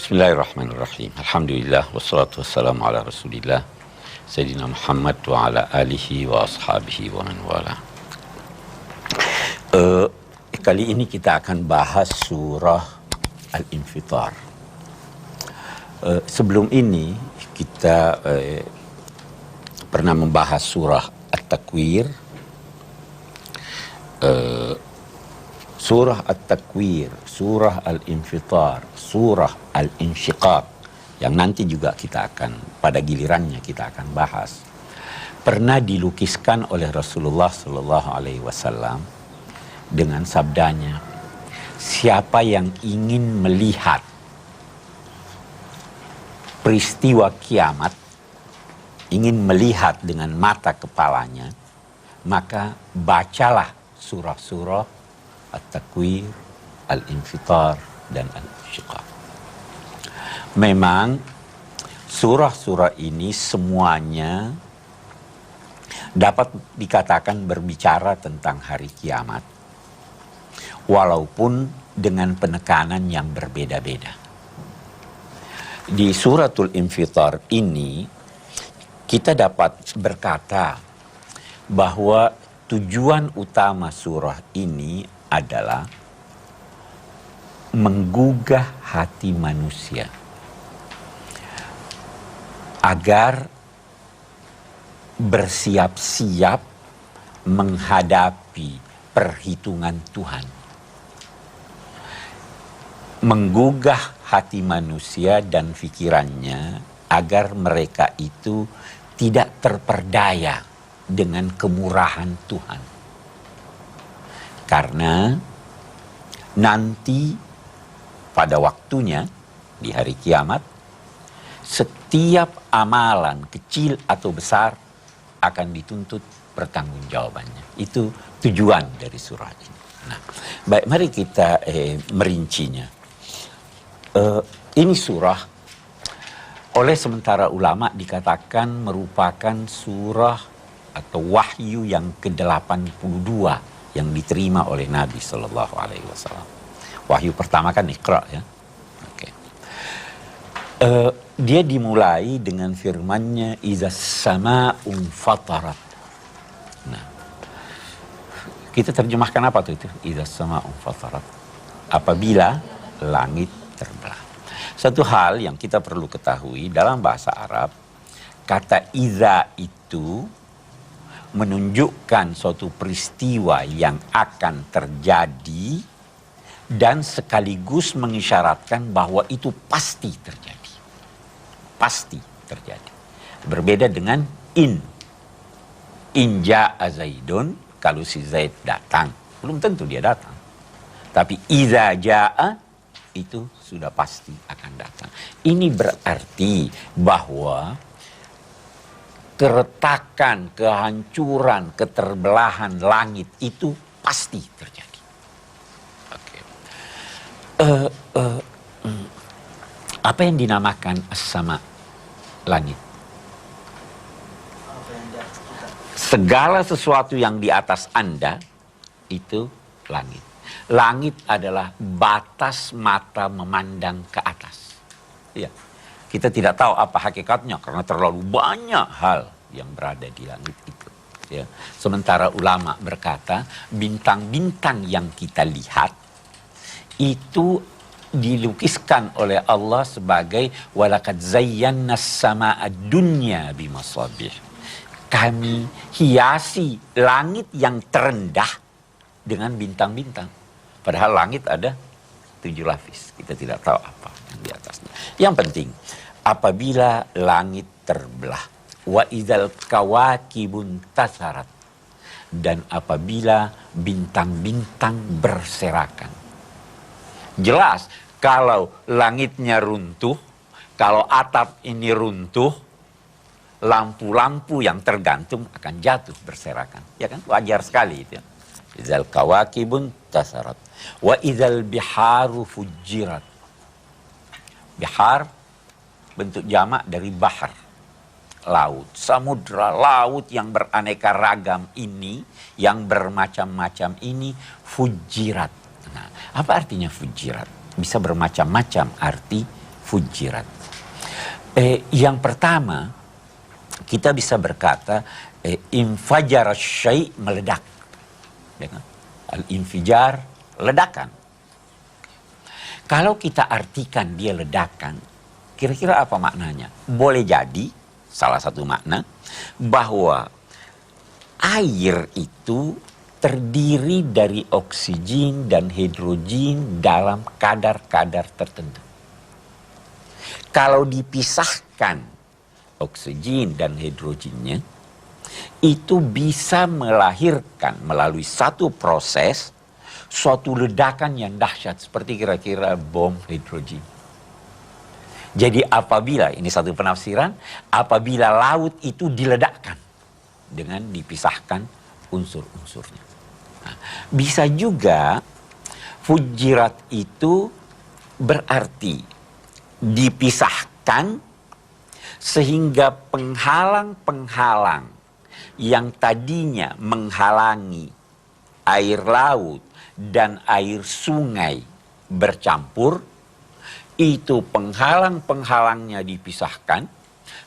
Bismillahirrahmanirrahim. Alhamdulillah wassalatu wassalamu ala Rasulillah Sayyidina Muhammad wa ala alihi wa ashabihi wa man wala. Kali ini kita akan bahas surah Al-Infitar. Sebelum ini kita pernah membahas surah At-Takwir, surah At-Takwir, surah Al-Infitar, surah Al-Insyiqaq, yang nanti juga kita akan, pada gilirannya kita akan bahas, pernah dilukiskan oleh Rasulullah Sallallahu Alaihi Wasallam dengan sabdanya, siapa yang ingin melihat peristiwa kiamat, ingin melihat dengan mata kepalanya, maka bacalah surah-surah At-Takwir, Al-Infitar, dan Al-Insyiqaq. Memang surah-surah ini semuanya dapat dikatakan berbicara tentang hari kiamat, walaupun dengan penekanan yang berbeda-beda. Di suratul Infitar ini kita dapat berkata bahwa tujuan utama surah ini adalah menggugah hati manusia agar bersiap-siap menghadapi perhitungan Tuhan. Menggugah hati manusia dan pikirannya agar mereka itu tidak terperdaya dengan kemurahan Tuhan. Karena nanti pada waktunya di hari kiamat, setiap amalan kecil atau besar akan dituntut pertanggungjawabannya. Itu tujuan dari surah ini. Nah, baik, mari kita merincinya. Ini surah oleh sementara ulama dikatakan merupakan surah atau wahyu yang ke-82 yang diterima oleh Nabi Sallallahu Alaihi Wasallam. Wahyu pertama kan Iqra, ya. Oke. Dia dimulai dengan firman-Nya izas sama'un fatarat. Nah, kita terjemahkan apa tuh itu? Izas sama'un fatarat. Apabila langit terbelah. Satu hal yang kita perlu ketahui dalam bahasa Arab, kata iza itu menunjukkan suatu peristiwa yang akan terjadi dan sekaligus mengisyaratkan bahwa itu pasti terjadi. Pasti terjadi. Berbeda dengan in. In ja'a Zaidun, kalau si Zaid datang, belum tentu dia datang. Tapi iza ja'a, itu sudah pasti akan datang. Ini berarti bahwa keretakan, kehancuran, keterbelahan langit itu pasti terjadi. Oke. Apa yang dinamakan as-sama, langit? Segala sesuatu yang di atas Anda itu langit. Langit adalah batas mata memandang ke atas. Ya. Kita tidak tahu apa hakikatnya karena terlalu banyak hal yang berada di langit itu. Ya. Sementara ulama berkata, bintang-bintang yang kita lihat itu dilukiskan oleh Allah sebagai walaqad zayyana as-samaa'a dunya bimasabih. Kami hiasi langit yang terendah dengan bintang-bintang. Padahal langit ada 7 lapis. Kita tidak tahu apa yang di atasnya. Yang penting, apabila langit terbelah, wa idzal kawakibun tasarat, dan apabila bintang-bintang berserakan. Jelas, kalau langitnya runtuh, kalau atap ini runtuh, lampu-lampu yang tergantung akan jatuh berserakan. Ya kan? Wajar sekali itu. Idzal kawakibun tasarat. Wa idzal biharu fujirat. Bihar bentuk jamak dari bahar, laut, samudra, laut yang beraneka ragam ini, yang bermacam-macam ini, fujirat. Nah, apa artinya fujirat? Bisa bermacam-macam arti fujirat. Yang pertama, kita bisa berkata infajar syai' meledak. Ya kan? Al-infijar, ledakan. Kalau kita artikan dia ledakan, kira-kira apa maknanya? Boleh jadi, salah satu makna, bahwa air itu terdiri dari oksigen dan hidrogen dalam kadar-kadar tertentu. Kalau dipisahkan oksigen dan hidrogennya, itu bisa melahirkan melalui satu proses suatu ledakan yang dahsyat seperti kira-kira bom hidrogen. Jadi apabila, ini satu penafsiran, apabila laut itu diledakkan dengan dipisahkan unsur-unsurnya. Nah, bisa juga fujirat itu berarti dipisahkan sehingga penghalang-penghalang yang tadinya menghalangi air laut dan air sungai bercampur, itu penghalang-penghalangnya dipisahkan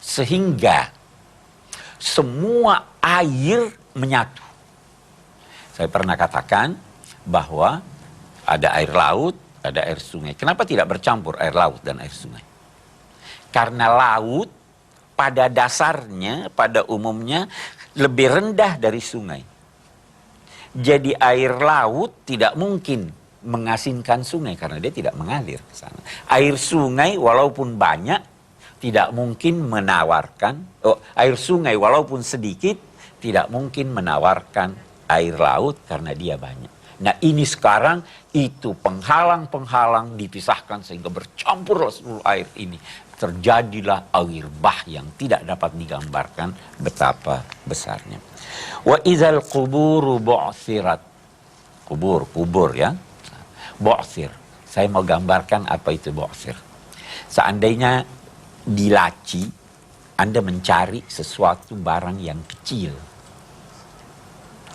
sehingga semua air menyatu. Saya pernah katakan bahwa ada air laut, ada air sungai. Kenapa tidak bercampur air laut dan air sungai? Karena laut pada dasarnya, pada umumnya lebih rendah dari sungai. Jadi air laut tidak mungkin mengasinkan sungai karena dia tidak mengalir ke sana. Air sungai walaupun banyak tidak mungkin menawarkan, air sungai walaupun sedikit tidak mungkin menawarkan air laut karena dia banyak. Nah ini sekarang itu penghalang-penghalang dipisahkan sehingga bercampur seluruh air ini. Terjadilah air bah yang tidak dapat digambarkan betapa besarnya. Wa idzal quburu bu'tsirat. Kubur ya. Bu'tsir. Saya mau gambarkan apa itu bu'tsir. Seandainya di laci Anda mencari sesuatu barang yang kecil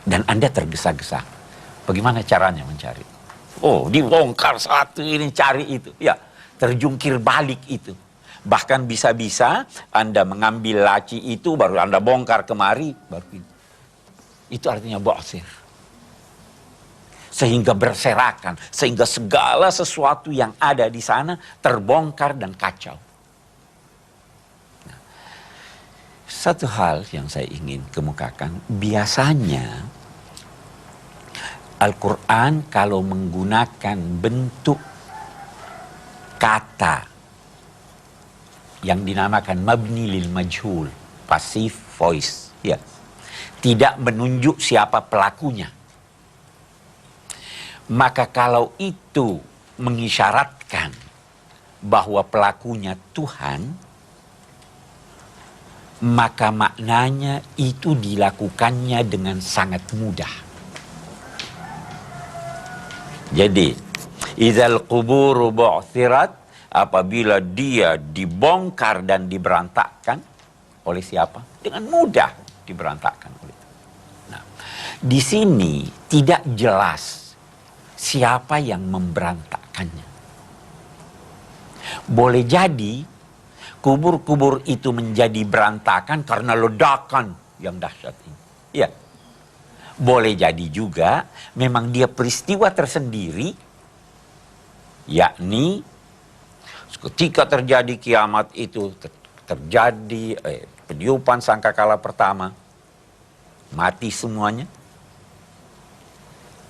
dan Anda tergesa-gesa. Bagaimana caranya mencari? Oh, dibongkar satu ini, cari itu. Ya, terjungkir balik itu. Bahkan bisa-bisa Anda mengambil laci itu, baru Anda bongkar kemari, baru itu. Itu artinya bu'tsir. Sehingga berserakan, sehingga segala sesuatu yang ada di sana terbongkar dan kacau. Nah, satu hal yang saya ingin kemukakan, biasanya Al-Quran kalau menggunakan bentuk kata yang dinamakan mabni lil majhul, passive voice, ya, tidak menunjuk siapa pelakunya. Maka kalau itu mengisyaratkan bahwa pelakunya Tuhan, maka maknanya itu dilakukannya dengan sangat mudah. Jadi, idzal quburu bu'tsirat, apabila dia dibongkar dan diberantakkan oleh siapa? Dengan mudah diberantakkan oleh itu. Nah, di sini tidak jelas siapa yang memberantakkannya. Boleh jadi kubur-kubur itu menjadi berantakan karena ledakan yang dahsyat ini. Ya. Boleh jadi juga memang dia peristiwa tersendiri, yakni ketika terjadi kiamat itu terjadi peniupan sangkakala pertama, mati semuanya.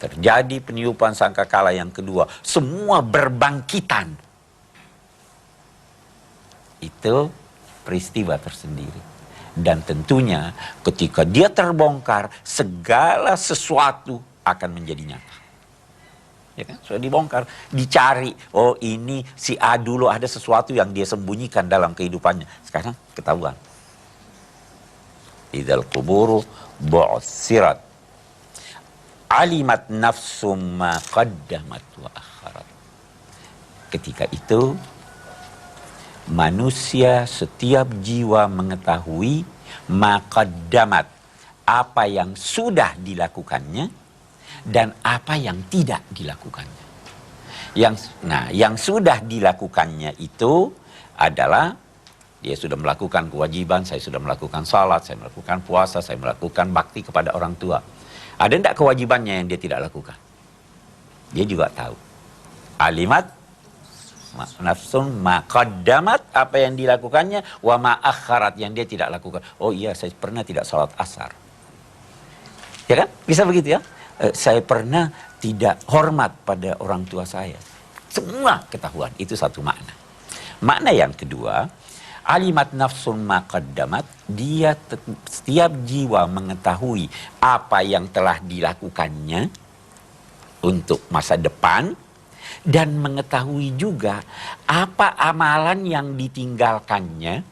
Terjadi peniupan sangkakala yang kedua, semua berbangkitan. Itu peristiwa tersendiri. Dan tentunya ketika dia terbongkar, segala sesuatu akan menjadi nyata. Ya kan? Sudah dibongkar, dicari. Oh ini si A dulu ada sesuatu yang dia sembunyikan dalam kehidupannya. Sekarang ketahuan. Idzal quburu bu'tsirat. Alimat nafsum ma qaddamat wa akharat. Ketika itu manusia, setiap jiwa mengetahui ma qaddamat, apa yang sudah dilakukannya dan apa yang tidak dilakukannya. Yang sudah dilakukannya itu adalah dia sudah melakukan kewajiban, saya sudah melakukan salat, saya melakukan puasa, saya melakukan bakti kepada orang tua. Ada tidak kewajibannya yang dia tidak lakukan? Dia juga tahu. Alimat nafsun ma qaddamat, apa yang dilakukannya, wa ma akharat, yang dia tidak lakukan. Oh iya, saya pernah tidak salat asar. Ya kan? Bisa begitu ya? Saya pernah tidak hormat pada orang tua saya. Semua ketahuan, itu satu makna. Makna yang kedua, alimat nafsun ma qaddamat, dia setiap jiwa mengetahui apa yang telah dilakukannya untuk masa depan, dan mengetahui juga apa amalan yang ditinggalkannya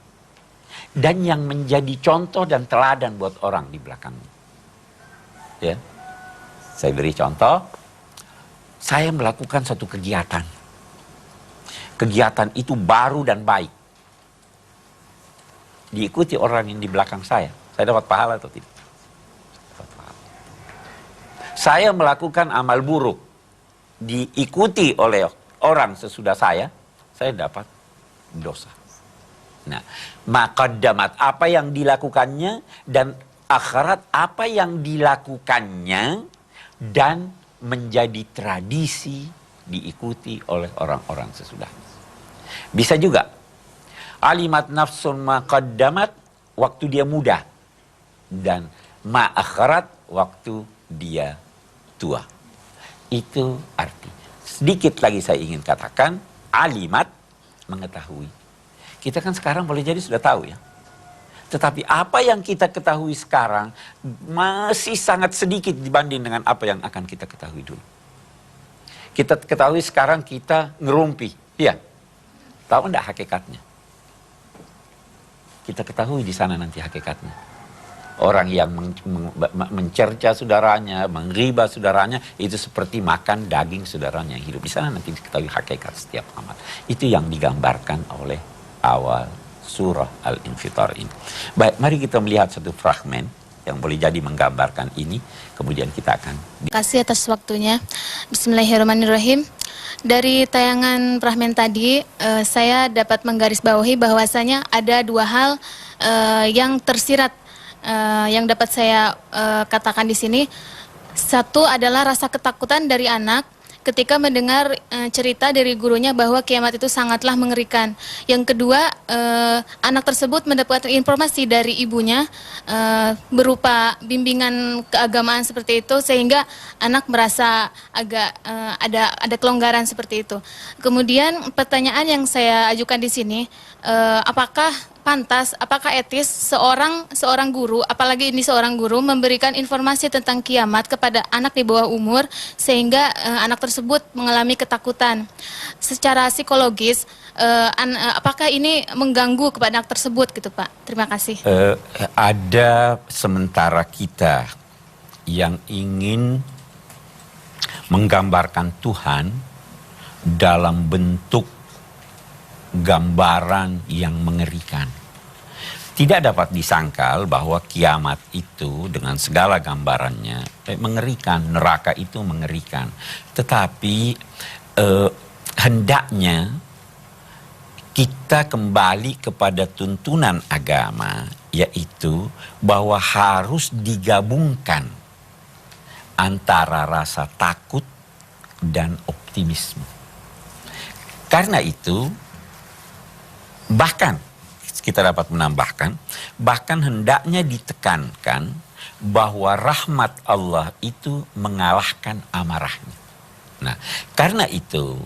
dan yang menjadi contoh dan teladan buat orang di belakangnya. Ya, saya beri contoh. Saya melakukan satu kegiatan. Kegiatan itu baru dan baik. Diikuti orang yang di belakang saya dapat pahala atau tidak? Dapat pahala. Saya melakukan amal buruk, diikuti oleh orang sesudah saya dapat dosa. Nah, maqaddamat, apa yang dilakukannya, dan akhirat, apa yang dilakukannya dan menjadi tradisi diikuti oleh orang-orang sesudah. Bisa juga alimat nafsun maqaddamat, waktu dia muda, dan ma'akhirat, waktu dia tua. Itu arti. Sedikit lagi saya ingin katakan, alimat, mengetahui. Kita kan sekarang boleh jadi sudah tahu ya. Tetapi apa yang kita ketahui sekarang masih sangat sedikit dibanding dengan apa yang akan kita ketahui dulu. Kita ketahui sekarang kita ngerumpi. Ya, tahu enggak hakikatnya? Kita ketahui di sana nanti hakikatnya. Orang yang mencerca saudaranya, mengriba saudaranya, itu seperti makan daging saudaranya yang hidup. Di sana nanti diketahui hakikat setiap amal. Itu yang digambarkan oleh awal surah Al-Infitar ini. Baik, mari kita melihat satu fragmen yang boleh jadi menggambarkan ini. Kemudian kita akan... Terima kasih atas waktunya. Bismillahirrahmanirrahim. Dari tayangan fragmen tadi, saya dapat menggarisbawahi bahwasanya ada dua hal yang tersirat, yang dapat saya katakan di sini. Satu adalah rasa ketakutan dari anak ketika mendengar cerita dari gurunya bahwa kiamat itu sangatlah mengerikan. Yang kedua, anak tersebut mendapatkan informasi dari ibunya berupa bimbingan keagamaan seperti itu, sehingga anak merasa agak ada kelonggaran seperti itu. Kemudian pertanyaan yang saya ajukan di sini, apakah pantas, apakah etis seorang guru, apalagi ini seorang guru, memberikan informasi tentang kiamat kepada anak di bawah umur sehingga anak tersebut mengalami ketakutan? Secara psikologis, apakah ini mengganggu kepada anak tersebut gitu Pak? Terima kasih. Ada sementara kita yang ingin menggambarkan Tuhan dalam bentuk gambaran yang mengerikan. Tidak dapat disangkal bahwa kiamat itu dengan segala gambarannya mengerikan, neraka itu mengerikan. Tetapi hendaknya kita kembali kepada tuntunan agama, yaitu bahwa harus digabungkan antara rasa takut dan optimisme. Karena itu, bahkan kita dapat menambahkan, bahkan hendaknya ditekankan bahwa rahmat Allah itu mengalahkan amarahnya. Nah, karena itu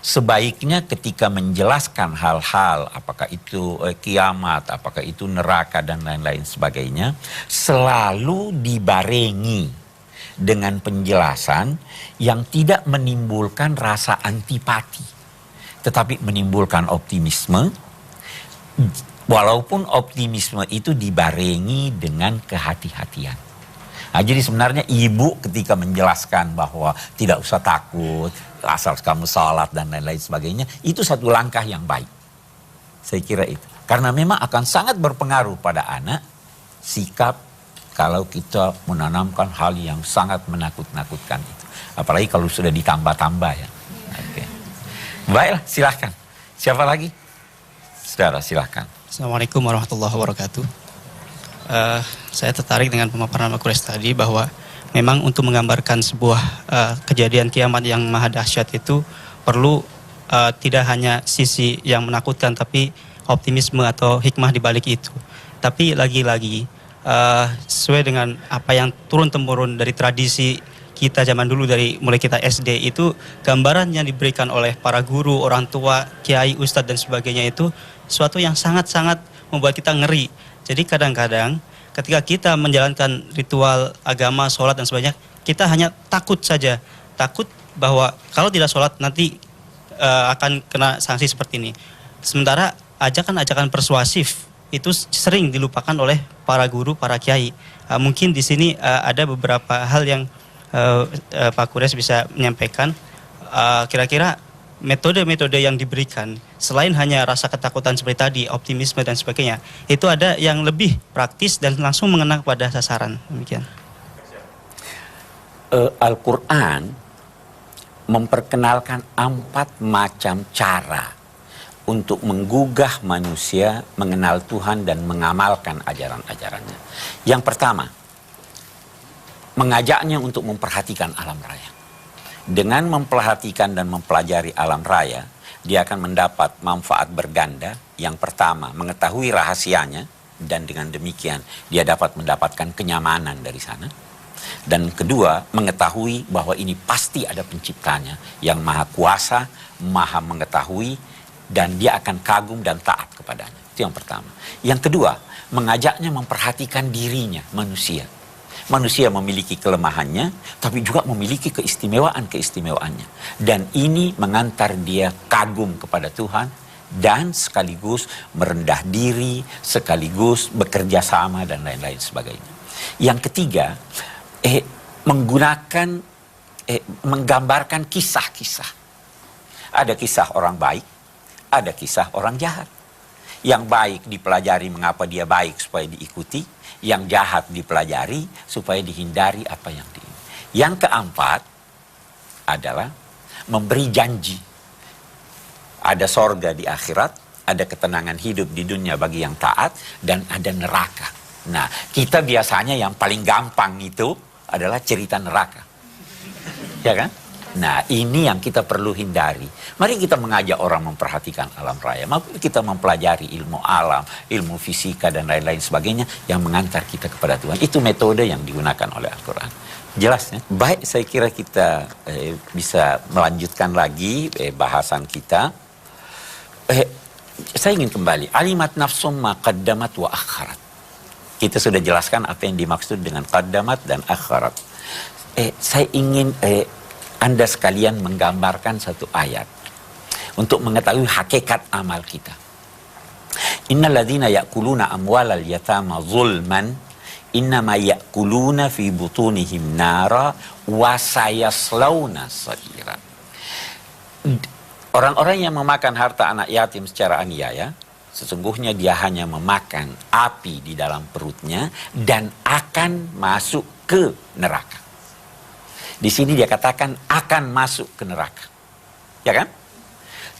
sebaiknya ketika menjelaskan hal-hal, apakah itu kiamat, apakah itu neraka dan lain-lain sebagainya, selalu dibarengi dengan penjelasan yang tidak menimbulkan rasa antipati, tetapi menimbulkan optimisme. Walaupun optimisme itu dibarengi dengan kehati-hatian. Nah, jadi sebenarnya ibu ketika menjelaskan bahwa tidak usah takut, asal kamu salat dan lain-lain sebagainya, itu satu langkah yang baik. Saya kira itu. Karena memang akan sangat berpengaruh pada anak sikap kalau kita menanamkan hal yang sangat menakut-nakutkan itu. Apalagi kalau sudah ditambah-tambah ya. Oke. Baiklah, silahkan. Siapa lagi? Saudara silakan. Assalamualaikum warahmatullahi wabarakatuh. Saya tertarik dengan pemaparan Pak Kures tadi bahwa memang untuk menggambarkan sebuah kejadian kiamat yang maha dahsyat itu perlu tidak hanya sisi yang menakutkan, tapi optimisme atau hikmah di balik itu. Tapi lagi-lagi sesuai dengan apa yang turun-temurun dari tradisi kita zaman dulu, dari mulai kita SD, itu gambaran yang diberikan oleh para guru, orang tua, kiai, ustadz dan sebagainya itu suatu yang sangat-sangat membuat kita ngeri. Jadi kadang-kadang ketika kita menjalankan ritual agama, sholat dan sebagainya, kita hanya takut saja. Takut bahwa kalau tidak sholat nanti akan kena sanksi seperti ini. Sementara ajakan-ajakan persuasif itu sering dilupakan oleh para guru, para kiai. Mungkin di sini ada beberapa hal yang Pak Kures bisa menyampaikan. Kira-kira metode-metode yang diberikan selain hanya rasa ketakutan seperti tadi, optimisme dan sebagainya, itu ada yang lebih praktis dan langsung mengena pada sasaran. Demikian. Al-Quran memperkenalkan 4 macam cara untuk menggugah manusia mengenal Tuhan dan mengamalkan ajaran-ajarannya. Yang pertama, mengajaknya untuk memperhatikan alam raya. Dengan memperhatikan dan mempelajari alam raya, dia akan mendapat manfaat berganda. Yang pertama, mengetahui rahasianya, dan dengan demikian dia dapat mendapatkan kenyamanan dari sana. Dan kedua, mengetahui bahwa ini pasti ada penciptanya yang maha kuasa, maha mengetahui, dan dia akan kagum dan taat kepadanya. Itu yang pertama. Yang kedua, mengajaknya memperhatikan dirinya, manusia. Manusia memiliki kelemahannya, tapi juga memiliki keistimewaan-keistimewaannya. Dan ini mengantar dia kagum kepada Tuhan, dan sekaligus merendah diri, sekaligus bekerja sama, dan lain-lain sebagainya. Yang ketiga, menggambarkan kisah-kisah. Ada kisah orang baik, ada kisah orang jahat. Yang baik dipelajari mengapa dia baik supaya diikuti. Yang jahat dipelajari supaya dihindari apa yang diingini. Yang keempat adalah memberi janji. Ada sorga di akhirat, ada ketenangan hidup di dunia bagi yang taat, dan ada neraka. Nah, kita biasanya yang paling gampang itu adalah cerita neraka. Ya kan? Nah, ini yang kita perlu hindari. Mari kita mengajak orang memperhatikan alam raya. Mari kita mempelajari ilmu alam, ilmu fisika, dan lain-lain sebagainya yang mengantar kita kepada Tuhan. Itu metode yang digunakan oleh Al-Quran. Jelas ya? Baik, saya kira kita bisa melanjutkan lagi bahasan kita. Saya ingin kembali. Alimat nafsum ma qaddamat wa akharat. Kita sudah jelaskan apa yang dimaksud dengan qaddamat dan akharat. Saya ingin Anda sekalian menggambarkan satu ayat untuk mengetahui hakikat amal kita. Innal ladzina ya'kuluna amwalal yatama zulman innama ya'kuluna fi butunihim nara wa sayaslawna sa'ira. Orang-orang yang memakan harta anak yatim secara aniaya, sesungguhnya dia hanya memakan api di dalam perutnya dan akan masuk ke neraka. Di sini dia katakan akan masuk ke neraka. Ya kan?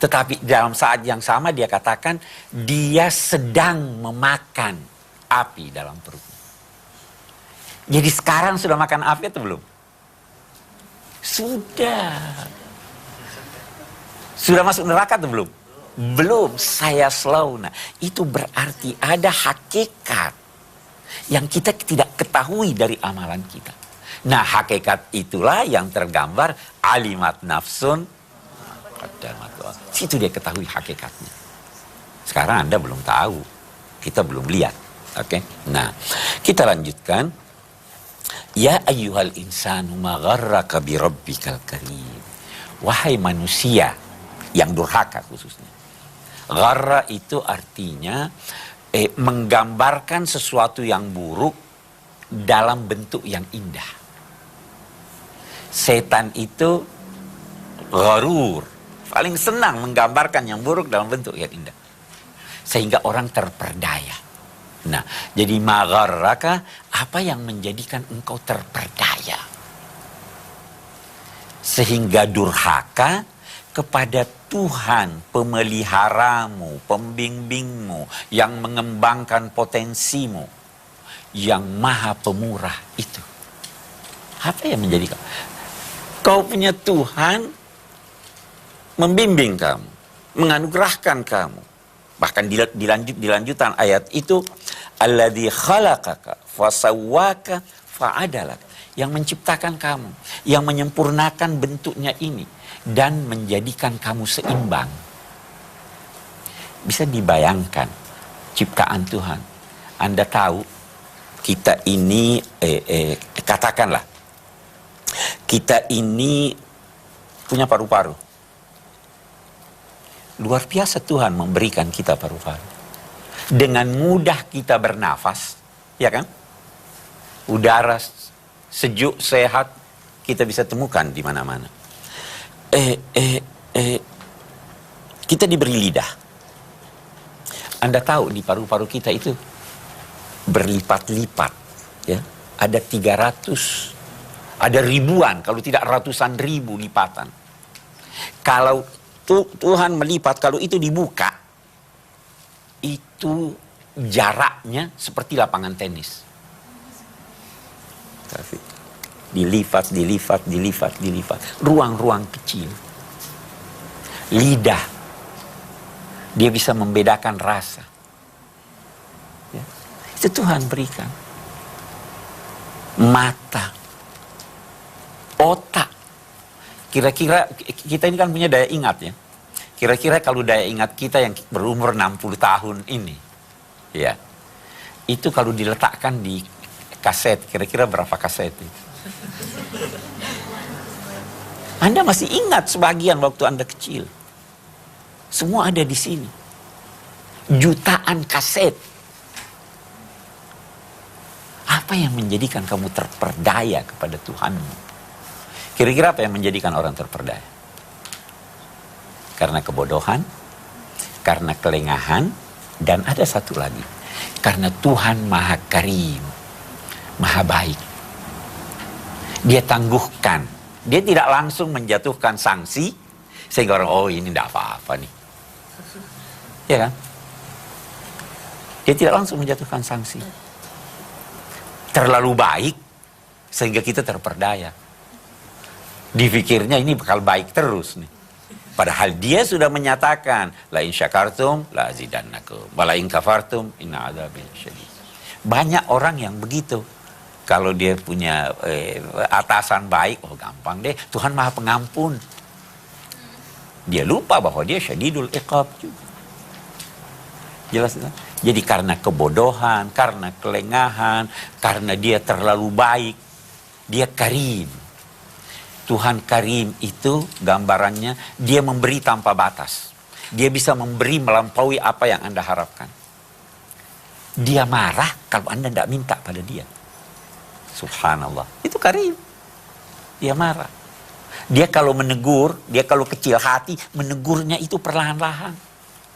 Tetapi dalam saat yang sama dia katakan dia sedang memakan api dalam perutnya. Jadi sekarang sudah makan api atau belum? Sudah. Sudah masuk neraka atau belum? Belum. Saya selauna. Itu berarti ada hakikat yang kita tidak ketahui dari amalan kita. Nah, hakikat itulah yang tergambar alimat nafsun. Situ dia ketahui hakikatnya. Sekarang Anda belum tahu. Kita belum lihat. Oke. Nah, kita lanjutkan. Ya ayyuhal insanu ma gharraka bi rabbikal karim. Wahai manusia yang durhaka khususnya. Gharra itu artinya menggambarkan sesuatu yang buruk dalam bentuk yang indah. Setan itu gharur, paling senang menggambarkan yang buruk dalam bentuk yang indah, sehingga orang terperdaya. Nah, jadi magharraka, apa yang menjadikan engkau terperdaya sehingga durhaka kepada Tuhan pemeliharamu, pembimbingmu, yang mengembangkan potensimu, yang maha pemurah itu. Apa yang menjadi kau punya Tuhan membimbing kamu, menganugerahkan kamu. Bahkan di lanjutan ayat itu, alladzi khalaqaka fasawwaka fa'adalak, yang menciptakan kamu, yang menyempurnakan bentuknya ini dan menjadikan kamu seimbang. Bisa dibayangkan ciptaan Tuhan. Anda tahu kita ini katakanlah kita ini punya paru-paru. Luar biasa Tuhan memberikan kita paru-paru. Dengan mudah kita bernafas, ya kan? Udara sejuk, sehat, kita bisa temukan di mana-mana. Kita diberi lidah. Anda tahu di paru-paru kita itu berlipat-lipat, ya. Ada 300, ada ribuan, kalau tidak ratusan ribu lipatan. Kalau Tuhan melipat, kalau itu dibuka, itu jaraknya seperti lapangan tenis. Dilipat, dilipat, dilipat, dilipat. Ruang-ruang kecil. Lidah. Dia bisa membedakan rasa. Ya. Itu Tuhan berikan. Mata. Otak. Kira-kira kita ini kan punya daya ingat ya. Kira-kira kalau daya ingat kita yang berumur 60 tahun ini. Ya. Itu kalau diletakkan di kaset, kira-kira berapa kaset itu? Anda masih ingat sebagian waktu Anda kecil. Semua ada di sini. Jutaan kaset. Apa yang menjadikan kamu terperdaya kepada Tuhanmu? Kira-kira apa yang menjadikan orang terperdaya? Karena kebodohan, karena kelengahan, dan ada satu lagi. Karena Tuhan Maha Karim, Maha baik. Dia tangguhkan. Dia tidak langsung menjatuhkan sanksi, sehingga orang, oh ini tidak apa-apa nih. Ya kan? Dia tidak langsung menjatuhkan sanksi. Terlalu baik, sehingga kita terperdaya. Dipikirnya ini bakal baik terus nih. Padahal dia sudah menyatakan, la in syakartum la azidannakum, wa la in kafartum inna adzabi syadid. Banyak orang yang begitu. Kalau dia punya atasan baik, oh gampang deh, Tuhan Maha Pengampun. Dia lupa bahwa dia syadidul iqab juga. Jelas kan? Jadi karena kebodohan, karena kelengahan, karena dia terlalu baik, dia karim. Tuhan Karim itu gambarannya dia memberi tanpa batas. Dia bisa memberi melampaui apa yang Anda harapkan. Dia marah kalau Anda tidak minta pada dia. Subhanallah. Itu Karim. Dia marah. Dia kalau menegur, dia kalau kecil hati, menegurnya itu perlahan-lahan.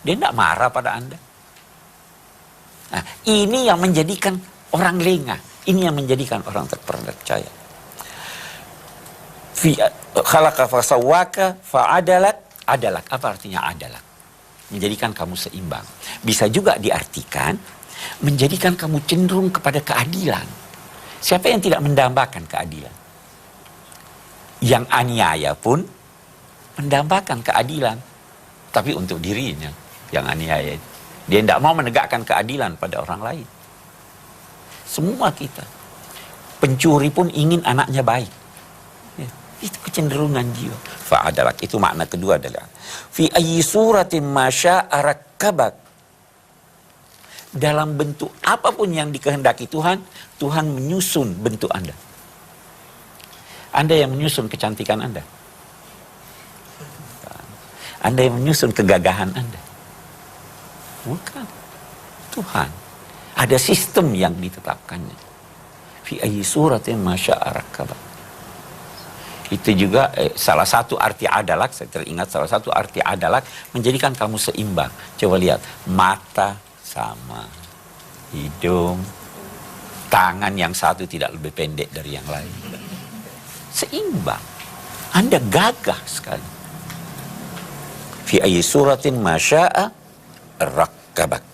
Dia tidak marah pada Anda. Nah, ini yang menjadikan orang lengah. Ini yang menjadikan orang terpercaya. Khalaqa fasawwaka fa'adalak. Adalak, apa artinya adalak? Menjadikan kamu seimbang. Bisa juga diartikan menjadikan kamu cenderung kepada keadilan. Siapa yang tidak mendambakan keadilan? Yang aniaya pun mendambakan keadilan, tapi untuk dirinya yang aniaya. Dia tidak mau menegakkan keadilan pada orang lain. Semua kita. Pencuri pun ingin anaknya baik. Ya, itu kecenderungan jiwa. Fa'adalak, itu makna kedua adalah fi ayyi suratin masya'a rakkabak. Dalam bentuk apapun yang dikehendaki Tuhan, Tuhan menyusun bentuk Anda. Anda yang menyusun kecantikan Anda. Anda yang menyusun kegagahan Anda. Bukan. Tuhan. Ada sistem yang ditetapkannya. Fi ayyi suratin masya'a rakkabak. Itu juga salah satu arti adalak, saya teringat salah satu arti adalak menjadikan kamu seimbang. Coba lihat, mata sama, hidung, tangan yang satu tidak lebih pendek dari yang lain. Seimbang. Anda gagah sekali. Fi ayyi suratin ma syaa rakkabak.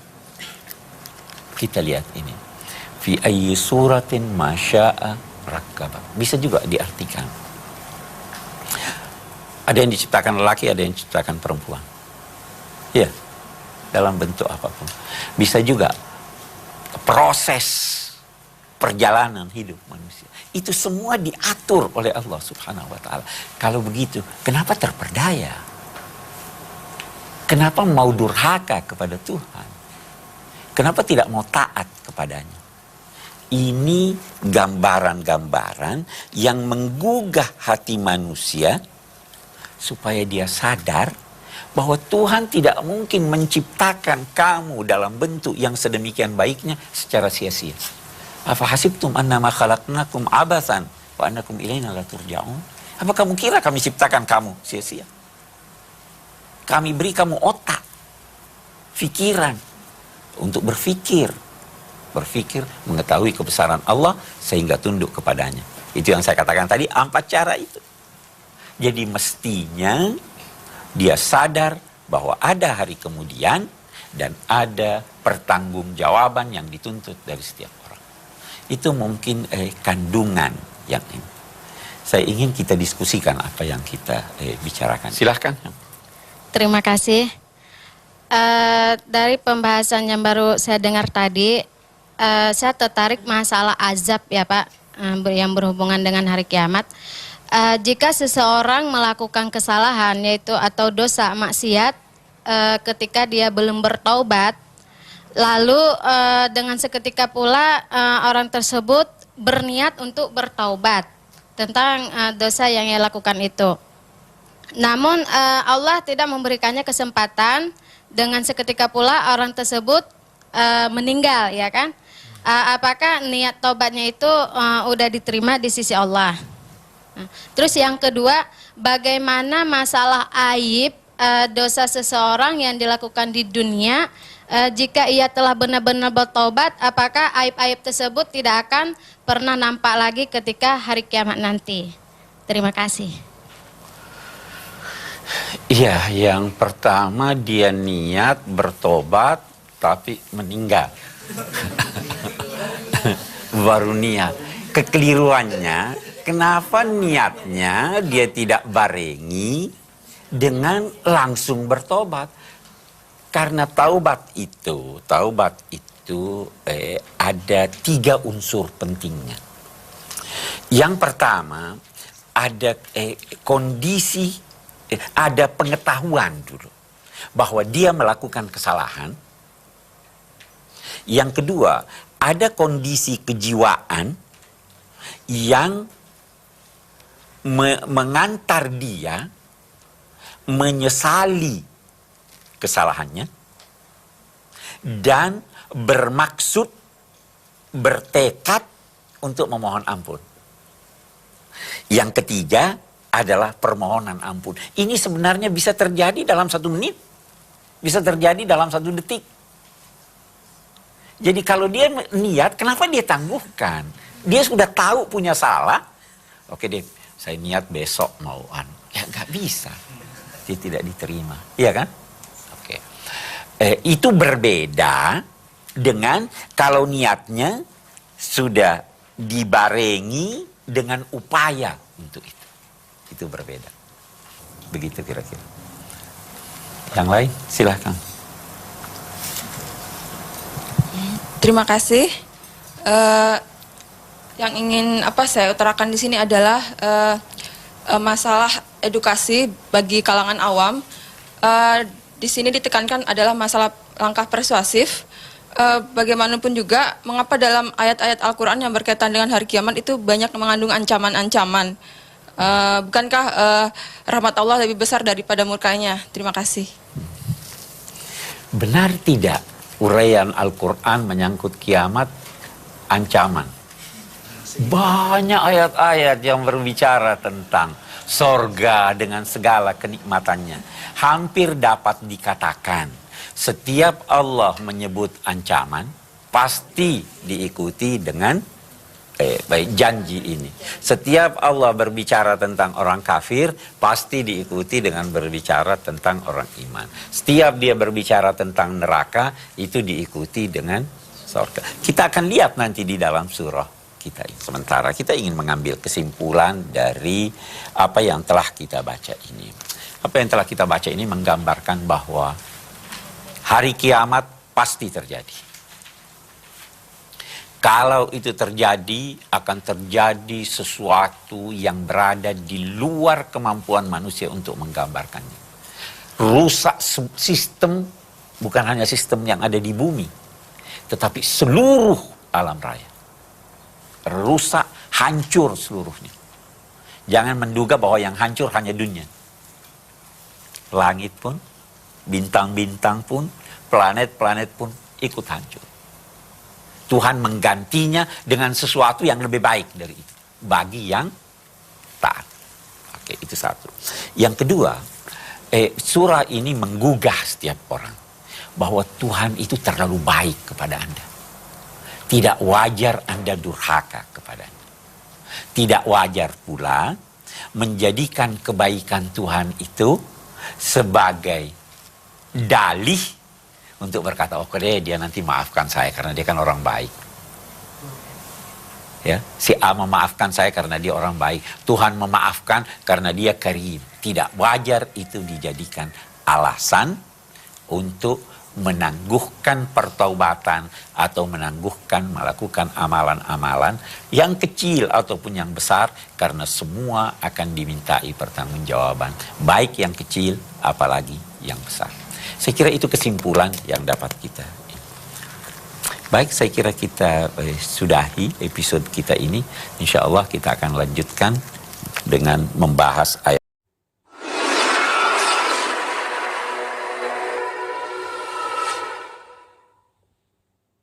Kita lihat ini. Fi ayyi suratin ma syaa rakkabak. Bisa juga diartikan. Ada yang diciptakan lelaki, ada yang diciptakan perempuan. Ya, dalam bentuk apapun. Bisa juga proses perjalanan hidup manusia. Itu semua diatur oleh Allah Subhanahu wa taala. Kalau begitu, kenapa terperdaya? Kenapa mau durhaka kepada Tuhan? Kenapa tidak mau taat kepadanya? Ini gambaran-gambaran yang menggugah hati manusia supaya dia sadar bahwa Tuhan tidak mungkin menciptakan kamu dalam bentuk yang sedemikian baiknya secara sia-sia. Afa hasibtum annama khalaqnakum abatsan wa annakum ilaina la turja'un? Apa kamu kira kami ciptakan kamu sia-sia? Kami beri kamu otak, pikiran untuk berpikir, mengetahui kebesaran Allah sehingga tunduk kepadanya. Itu yang saya katakan tadi, 4 cara itu. Jadi mestinya dia sadar bahwa ada hari kemudian dan ada pertanggungjawaban yang dituntut dari setiap orang. Itu mungkin kandungan yang ini. Saya ingin kita diskusikan apa yang kita bicarakan. Silahkan. Terima kasih. Dari pembahasan yang baru saya dengar tadi, saya tertarik masalah azab ya Pak, yang berhubungan dengan hari kiamat. Jika seseorang melakukan kesalahan yaitu atau dosa maksiat ketika dia belum bertaubat, lalu dengan seketika pula orang tersebut berniat untuk bertaubat tentang dosa yang ia lakukan itu. Namun Allah tidak memberikannya kesempatan, dengan seketika pula orang tersebut meninggal, ya kan? Apakah niat taubatnya itu udah diterima di sisi Allah? Terus yang kedua, bagaimana masalah aib dosa seseorang yang dilakukan di dunia, jika ia telah benar-benar bertobat, apakah aib-aib tersebut tidak akan pernah nampak lagi ketika hari kiamat nanti? Terima kasih. Iya, yang pertama dia niat bertobat tapi meninggal. Baru niat. Kekeliruannya, kenapa niatnya dia tidak barengi dengan langsung bertobat? Karena taubat itu ada 3 unsur pentingnya. Yang pertama, ada kondisi, ada pengetahuan dulu bahwa dia melakukan kesalahan. Yang kedua, ada kondisi kejiwaan yang mengantar dia menyesali kesalahannya dan bermaksud, bertekad untuk memohon ampun. Yang ketiga adalah permohonan ampun. Ini sebenarnya bisa terjadi dalam 1 menit, bisa terjadi dalam 1 detik. Jadi kalau dia niat, kenapa dia tangguhkan? Dia sudah tahu punya salah. Oke deh, saya niat besok mau ya nggak bisa, dia tidak diterima, iya kan? Oke, itu berbeda dengan kalau niatnya sudah dibarengi dengan upaya untuk itu berbeda. Begitu kira-kira. Yang lain silahkan. Terima kasih. Yang ingin saya utarakan di sini adalah masalah edukasi bagi kalangan awam. Di sini ditekankan adalah masalah langkah persuasif. Bagaimanapun juga, mengapa dalam ayat-ayat Al-Quran yang berkaitan dengan hari kiamat itu banyak mengandung ancaman-ancaman? Bukankah rahmat Allah lebih besar daripada murkanya? Terima kasih. Benar tidak uraian Al-Quran menyangkut kiamat ancaman? Banyak ayat-ayat yang berbicara tentang sorga dengan segala kenikmatannya. Hampir dapat dikatakan setiap Allah menyebut ancaman pasti diikuti dengan baik janji ini. Setiap Allah berbicara tentang orang kafir, pasti diikuti dengan berbicara tentang orang iman. Setiap dia berbicara tentang neraka, itu diikuti dengan surga. Kita akan lihat nanti di dalam surah kita. Sementara kita ingin mengambil kesimpulan dari apa yang telah kita baca ini. Apa yang telah kita baca ini menggambarkan bahwa hari kiamat pasti terjadi. Kalau itu terjadi, akan terjadi sesuatu yang berada di luar kemampuan manusia untuk menggambarkannya. Rusak sistem, bukan hanya sistem yang ada di bumi, tetapi seluruh alam raya. Rusak, hancur seluruhnya. Jangan menduga bahwa yang hancur hanya dunia. Langit pun, bintang-bintang pun, planet-planet pun ikut hancur. Tuhan menggantinya dengan sesuatu yang lebih baik dari itu. Bagi yang taat. Oke, itu satu. Yang kedua, surah ini menggugah setiap orang. Bahwa Tuhan itu terlalu baik kepada Anda. Tidak wajar Anda durhaka kepadanya. Tidak wajar pula menjadikan kebaikan Tuhan itu sebagai dalih untuk berkata, oh dia nanti maafkan saya karena dia kan orang baik. Ya, si A memaafkan saya karena dia orang baik. Tuhan memaafkan karena dia karim. Tidak wajar itu dijadikan alasan untuk menangguhkan pertaubatan atau menangguhkan melakukan amalan-amalan yang kecil ataupun yang besar, karena semua akan dimintai pertanggungjawaban, baik yang kecil apalagi yang besar. Saya kira itu kesimpulan yang dapat kita. Baik, saya kira kita sudahi episode kita ini. Insya Allah kita akan lanjutkan dengan membahas ayat